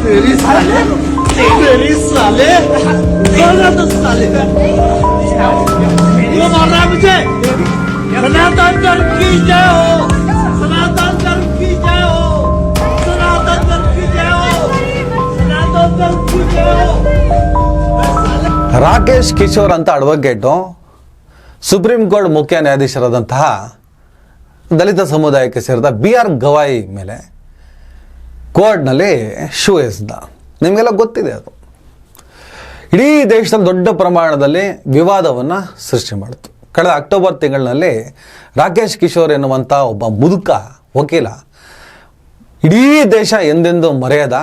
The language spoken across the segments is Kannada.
तेरी साले तेरी साले तो साले क्यों मार रहा है मुझे? सनातन धर्म की जय हो, सनातन धर्म की जय हो, सनातन धर्म की जय हो, सनातन धर्म की जय हो। ರಾಕೇಶ್ ಕಿಶೋರ್ ಅಂತ ಅಡ್ವೊಕೇಟು ಸುಪ್ರೀಂ ಕೋರ್ಟ್ ಮುಖ್ಯ ನ್ಯಾಯಾಧೀಶರಾದಂತಹ ದಲಿತ ಸಮುದಾಯಕ್ಕೆ ಸೇರಿದ BR ಗವಾಯಿ ಮೇಲೆ ಕೋರ್ಟ್ನಲ್ಲಿ ಶೂ ಎಸೆದ. ನಿಮಗೆಲ್ಲ ಗೊತ್ತಿದೆ ಅದು. ಇಡೀ ದೇಶದಲ್ಲಿ ದೊಡ್ಡ ಪ್ರಮಾಣದಲ್ಲಿ ವಿವಾದವನ್ನು ಸೃಷ್ಟಿ ಮಾಡಿತು. ಕಳೆದ ಅಕ್ಟೋಬರ್ ತಿಂಗಳಿನಲ್ಲಿ ರಾಕೇಶ್ ಕಿಶೋರ್ ಎನ್ನುವಂಥ ಒಬ್ಬ ಮುದುಕ ವಕೀಲ ಇಡೀ ದೇಶ ಎಂದೆಂದು ಮರೆಯದ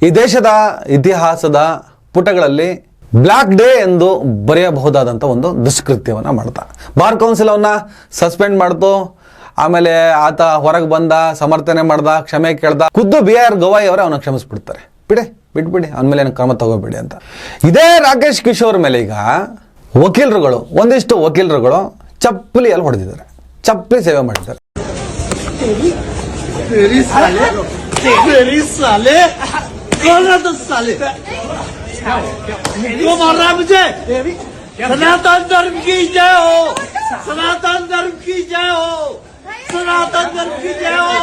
ಈ ದೇಶದ ಇತಿಹಾಸದ ಪುಟಗಳಲ್ಲಿ ಬ್ಲ್ಯಾಕ್ ಡೇ ಎಂದು ಬರೆಯಬಹುದಾದಂಥ ಒಂದು ದುಷ್ಕೃತ್ಯವನ್ನು ಮಾಡ್ತಾ ಬಾರ್ ಕೌನ್ಸಿಲ್ ಅವನ್ನ ಸಸ್ಪೆಂಡ್ ಮಾಡ್ತು. ಆಮೇಲೆ ಆತ ಹೊರಗೆ ಬಂದ, ಸಮರ್ಥನೆ ಮಾಡ್ದ, ಕ್ಷಮೆ ಕೇಳ್ದ. ಖುದ್ದು BR ಗವಾಯಿ ಅವರೇ ಅವನ ಕ್ಷಮಿಸ್ಬಿಡ್ತಾರೆ. ಬಿಟ್ಬಿಡಿ ಅವನ ಮೇಲೆ ಏನು ಕ್ರಮ ತಗೋಬೇಡಿ ಅಂತ. ಇದೇ ರಾಕೇಶ್ ಕಿಶೋರ್ ಮೇಲೆ ಈಗ ಒಂದಿಷ್ಟು ವಕೀಲರುಗಳು ಚಪ್ಪಲಿಯಲ್ಲಿ ಹೊಡೆದಿದ್ದಾರೆ, ಚಪ್ಪಲಿ ಸೇವೆ ಮಾಡಿದ್ದಾರೆ. क्यों मार रहा है मुझे? सनातन धर्म की जय हो, सनातन धर्म की जय हो, सनातन धर्म की जय हो,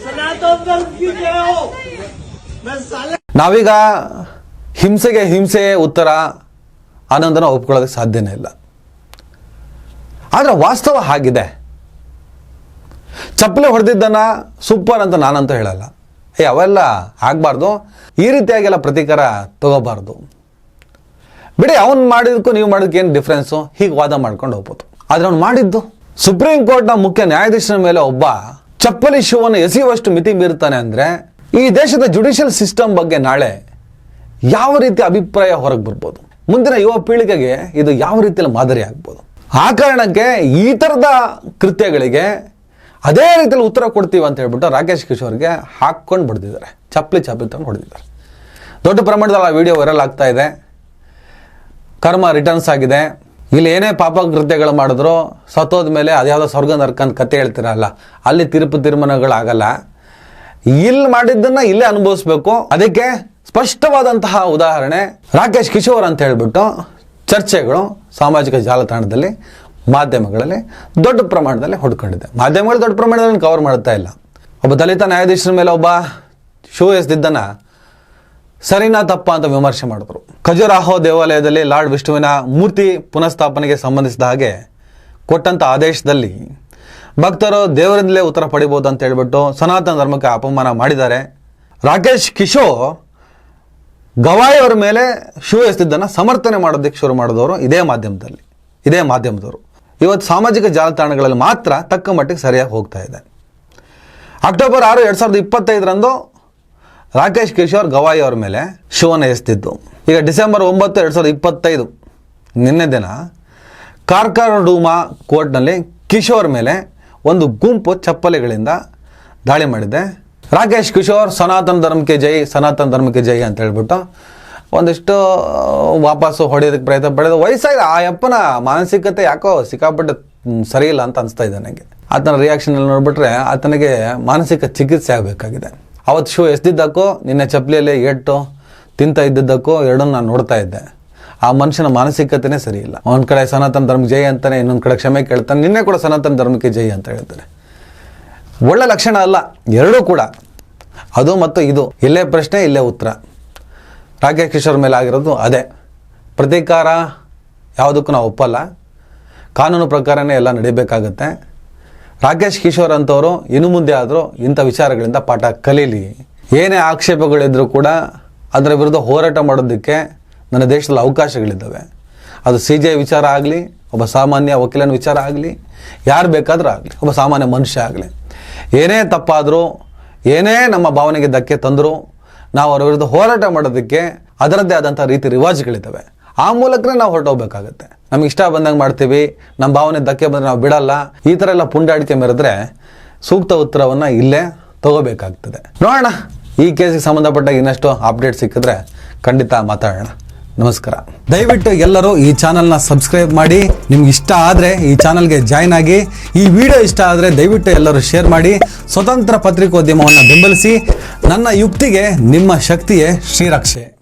सनातन धर्म की जय हो। मैं साले ನಾವೀಗ ಹಿಂಸೆಗೆ ಹಿಂಸೆ ಉತ್ತರ ಆನಂದನ ಒಪ್ಕೊಳ್ಳೋದಕ್ಕೆ ಸಾಧ್ಯನೇ ಇಲ್ಲ. ಆದರೆ ವಾಸ್ತವ ಹಾಗಿದೆ. ಚಪ್ಪಲಿ ಹೊಡೆದಿದ್ದನ್ನ ಸೂಪರ್ ಅಂತ ನಾನಂತೂ ಹೇಳಲ್ಲ. ಅವೆಲ್ಲ ಆಗಬಾರ್ದು, ಈ ರೀತಿಯಾಗೆಲ್ಲ ಪ್ರತೀಕಾರ ತಗೋಬಾರ್ದು. ಬಿಡಿ, ಅವನು ಮಾಡಿದಕ್ಕೂ ನೀವು ಮಾಡೋದಕ್ಕೆ ಏನು ಡಿಫ್ರೆನ್ಸು, ಹೀಗೆ ವಾದ ಮಾಡ್ಕೊಂಡು ಹೋಗ್ಬೋದು. ಆದರೆ ಅವ್ನು ಮಾಡಿದ್ದು ಸುಪ್ರೀಂ ಕೋರ್ಟ್ನ ಮುಖ್ಯ ನ್ಯಾಯಾಧೀಶರ ಮೇಲೆ ಒಬ್ಬ ಚಪ್ಪಲಿ ಶೂವನ್ನು ಎಸೆಯುವಷ್ಟು ಮಿತಿ ಮೀರ್ತಾನೆ ಅಂದರೆ ಈ ದೇಶದ ಜುಡಿಷಿಯಲ್ ಸಿಸ್ಟಮ್ ಬಗ್ಗೆ ನಾಳೆ ಯಾವ ರೀತಿ ಅಭಿಪ್ರಾಯ ಹೊರಗೆ ಬರ್ಬೋದು, ಮುಂದಿನ ಯುವ ಪೀಳಿಗೆಗೆ ಇದು ಯಾವ ರೀತಿಯಲ್ಲಿ ಮಾದರಿ ಆಗ್ಬೋದು. ಆ ಕಾರಣಕ್ಕೆ ಈ ಥರದ ಕೃತ್ಯಗಳಿಗೆ ಅದೇ ರೀತಿಯಲ್ಲಿ ಉತ್ತರ ಕೊಡ್ತೀವಿ ಅಂತ ಹೇಳ್ಬಿಟ್ಟು ರಾಕೇಶ್ ಕಿಶೋರ್ಗೆ ಹಾಕ್ಕೊಂಡು ಬಿಡ್ತಿದ್ದಾರೆ, ಚಪ್ಪಲಿ ತಗೊಂಡು ಹೊಡೆದಿದ್ದಾರೆ. ದೊಡ್ಡ ಪ್ರಮಾಣದಲ್ಲಿ ಆ ವಿಡಿಯೋ ವೈರಲ್ ಆಗ್ತಾ ಇದೆ. ಕರ್ಮ ರಿಟರ್ನ್ಸ್ ಆಗಿದೆ. ಇಲ್ಲಿ ಏನೇ ಪಾಪ ಕೃತ್ಯಗಳು ಮಾಡಿದ್ರು ಸತ್ತೋದ ಮೇಲೆ ಅದ್ಯಾವುದೋ ಸ್ವರ್ಗ ನರ್ಕ ಅಂತ ಕತೆ ಹೇಳ್ತಿರಲ್ಲ, ಅಲ್ಲಿ ತೀರ್ಮಾನಗಳಾಗಲ್ಲ. ಇಲ್ಲಿ ಮಾಡಿದ್ದನ್ನ ಇಲ್ಲೇ ಅನುಭವಿಸ್ಬೇಕು. ಅದಕ್ಕೆ ಸ್ಪಷ್ಟವಾದಂತಹ ಉದಾಹರಣೆ ರಾಕೇಶ್ ಕಿಶೋರ್ ಅಂತ ಹೇಳ್ಬಿಟ್ಟು ಚರ್ಚೆಗಳು ಸಾಮಾಜಿಕ ಜಾಲತಾಣದಲ್ಲಿ, ಮಾಧ್ಯಮಗಳಲ್ಲಿ ದೊಡ್ಡ ಪ್ರಮಾಣದಲ್ಲಿ ಹೊಡ್ಕೊಂಡಿದೆ. ಮಾಧ್ಯಮಗಳು ದೊಡ್ಡ ಪ್ರಮಾಣದಲ್ಲಿ ಕವರ್ ಮಾಡ್ತಾ ಇಲ್ಲ. ಒಬ್ಬ ದಲಿತ ನ್ಯಾಯಾಧೀಶರ ಮೇಲೆ ಒಬ್ಬ ಶೂ ಎಸೆದಿದ್ದನ್ನ ಸರಿನಾ ತಪ್ಪ ಅಂತ ವಿಮರ್ಶೆ ಮಾಡಿದ್ರು. ಖಜುರಾಹೋ ದೇವಾಲಯದಲ್ಲಿ ಲಾರ್ಡ್ ವಿಷ್ಣುವಿನ ಮೂರ್ತಿ ಪುನಃಸ್ಥಾಪನೆಗೆ ಸಂಬಂಧಿಸಿದ ಹಾಗೆ ಕೊಟ್ಟಂಥ ಆದೇಶದಲ್ಲಿ ಭಕ್ತರು ದೇವರಿಂದಲೇ ಉತ್ತರ ಪಡಿಬೋದು ಅಂತ ಹೇಳ್ಬಿಟ್ಟು ಸನಾತನ ಧರ್ಮಕ್ಕೆ ಅಪಮಾನ ಮಾಡಿದ್ದಾರೆ. ರಾಕೇಶ್ ಕಿಶೋರ್ ಗವಾಯಿ ಅವರ ಮೇಲೆ ಶೂ ಎಸೆದಿದ್ದನ್ನು ಸಮರ್ಥನೆ ಮಾಡೋದಕ್ಕೆ ಶುರು ಮಾಡಿದವರು ಇದೇ ಮಾಧ್ಯಮದವರು. ಇವತ್ತು ಸಾಮಾಜಿಕ ಜಾಲತಾಣಗಳಲ್ಲಿ ಮಾತ್ರ ತಕ್ಕ ಮಟ್ಟಿಗೆ ಸರಿಯಾಗಿ ಹೋಗ್ತಾ ಇದೆ. ಅಕ್ಟೋಬರ್ 6, 2025 ರಾಕೇಶ್ ಕಿಶೋರ್ ಗವಾಯಿ ಅವರ ಮೇಲೆ ಶೂವನ್ನು ಎಸೆದಿದ್ದು. ಈಗ ಡಿಸೆಂಬರ್ 9, 2025 ನಿನ್ನೆ ದಿನ ಕಾರ್ಕರಡೂಮಾ ಕೋರ್ಟ್ನಲ್ಲಿ ಕಿಶೋರ್ ಮೇಲೆ ಒಂದು ಗುಂಪು ಚಪ್ಪಲಿಗಳಿಂದ ದಾಳಿ ಮಾಡಿದೆ. ರಾಕೇಶ್ ಕಿಶೋರ್ ಸನಾತನ ಧರ್ಮಕ್ಕೆ ಜೈ ಅಂತ ಹೇಳ್ಬಿಟ್ಟು ಒಂದಿಷ್ಟು ವಾಪಸ್ಸು ಹೊಡೆಯೋದಕ್ಕೆ ಪ್ರಯತ್ನ ಪಡೆದು ವಯಸ್ಸಾಗಿದೆ. ಆ ಅಪ್ಪನ ಮಾನಸಿಕತೆ ಯಾಕೋ ಸಿಕ್ಕಾಪಟ್ಟೆ ಸರಿ ಇಲ್ಲ ಅಂತ ಅನಿಸ್ತಾ ಇದೆ ನನಗೆ. ಆತನ ರಿಯಾಕ್ಷನಲ್ಲಿ ನೋಡ್ಬಿಟ್ರೆ ಆತನಿಗೆ ಮಾನಸಿಕ ಚಿಕಿತ್ಸೆ ಆಗಬೇಕಾಗಿದೆ. ಅವತ್ತು ಶೂ ಎಸೆದಿದ್ದಕ್ಕೂ ನಿನ್ನೆ ಚಪ್ಪಲಿಯಲ್ಲಿ ಏಟು ತಿಂತ ಇದ್ದಿದ್ದಕ್ಕೂ ಎರಡನ್ನು ನಾನು ನೋಡ್ತಾ ಇದ್ದೆ. ಆ ಮನುಷ್ಯನ ಮಾನಸಿಕತೆನೇ ಸರಿ ಇಲ್ಲ. ಒಂದು ಕಡೆ ಸನಾತನ ಧರ್ಮಕ್ಕೆ ಜೈ ಅಂತಾನೆ, ಇನ್ನೊಂದು ಕಡೆ ಕ್ಷಮೆ ಕೇಳ್ತಾನೆ. ನಿನ್ನೆ ಕೂಡ ಸನಾತನ ಧರ್ಮಕ್ಕೆ ಜೈ ಅಂತ ಹೇಳ್ತಾರೆ. ಒಳ್ಳೆ ಲಕ್ಷಣ ಅಲ್ಲ ಎರಡೂ ಕೂಡ. ಅದು ಮತ್ತು ಇದು ಇಲ್ಲೇ ಪ್ರಶ್ನೆ, ಇಲ್ಲೇ ಉತ್ತರ. ರಾಕೇಶ್ ಕಿಶೋರ್ ಮೇಲೆ ಆಗಿರೋದು ಅದೇ. ಪ್ರತೀಕಾರ ಯಾವುದಕ್ಕೂ ನಾವು ಒಪ್ಪಲ್ಲ. ಕಾನೂನು ಪ್ರಕಾರನೇ ಎಲ್ಲ ನಡಿಬೇಕಾಗತ್ತೆ. ರಾಕೇಶ್ ಕಿಶೋರ್ ಅಂತವರು ಇನ್ನು ಮುಂದೆ ಆದರೂ ಇಂಥ ವಿಚಾರಗಳಿಂದ ಪಾಠ ಕಲೀಲಿ. ಏನೇ ಆಕ್ಷೇಪಗಳಿದ್ರೂ ಕೂಡ ಅದರ ವಿರುದ್ಧ ಹೋರಾಟ ಮಾಡೋದಕ್ಕೆ ನನ್ನ ದೇಶದಲ್ಲಿ ಅವಕಾಶಗಳಿದ್ದಾವೆ. ಅದು CJI ವಿಚಾರ ಆಗಲಿ, ಒಬ್ಬ ಸಾಮಾನ್ಯ ವಕೀಲನ ವಿಚಾರ ಆಗಲಿ, ಯಾರು ಬೇಕಾದರೂ ಆಗಲಿ, ಒಬ್ಬ ಸಾಮಾನ್ಯ ಮನುಷ್ಯ ಆಗಲಿ, ಏನೇ ತಪ್ಪಾದರೂ, ಏನೇ ನಮ್ಮ ಭಾವನೆಗೆ ಧಕ್ಕೆ ತಂದರೂ ನಾವು ಅವರ ವಿರುದ್ಧ ಹೋರಾಟ ಮಾಡೋದಕ್ಕೆ ಅದರದ್ದೇ ಆದಂಥ ರೀತಿ ರಿವಾಜುಗಳಿದ್ದಾವೆ. ಆ ಮೂಲಕನೇ ನಾವು ಹೊರಟೋಗ್ಬೇಕಾಗತ್ತೆ. ನಮ್ಗೆ ಇಷ್ಟ ಬಂದಂಗೆ ಮಾಡ್ತೀವಿ, ನಮ್ಮ ಭಾವನೆ ಧಕ್ಕೆ ಬಂದರೆ ನಾವು ಬಿಡಲ್ಲ. ಈ ಥರ ಎಲ್ಲ ಪುಂಡಾಡಿಕೆ ಮೆರೆದ್ರೆ ಸೂಕ್ತ ಉತ್ತರವನ್ನು ಇಲ್ಲೇ ತಗೋಬೇಕಾಗ್ತದೆ. ನೋಡೋಣ, ಈ ಕೇಸಿಗೆ ಸಂಬಂಧಪಟ್ಟಾಗ ಇನ್ನಷ್ಟು ಅಪ್ಡೇಟ್ ಸಿಕ್ಕಿದ್ರೆ ಖಂಡಿತ ಮಾತಾಡೋಣ. ನಮಸ್ಕಾರ. ದಯವಿಟ್ಟು ಎಲ್ಲರೂ ಈ ಚಾನಲ್ನ ಸಬ್ಸ್ಕ್ರೈಬ್ ಮಾಡಿ. ನಿಮ್ಗೆ ಇಷ್ಟ ಆದರೆ ಈ ಚಾನಲ್ಗೆ ಜಾಯ್ನ್ ಆಗಿ. ಈ ವಿಡಿಯೋ ಇಷ್ಟ ಆದರೆ ದಯವಿಟ್ಟು ಎಲ್ಲರೂ ಶೇರ್ ಮಾಡಿ. ಸ್ವತಂತ್ರ ಪತ್ರಿಕೋದ್ಯಮವನ್ನು ಬೆಂಬಲಿಸಿ. ನನ್ನ ಯುಕ್ತಿಗೆ ನಿಮ್ಮ ಶಕ್ತಿಯೇ ಶ್ರೀರಕ್ಷೆ.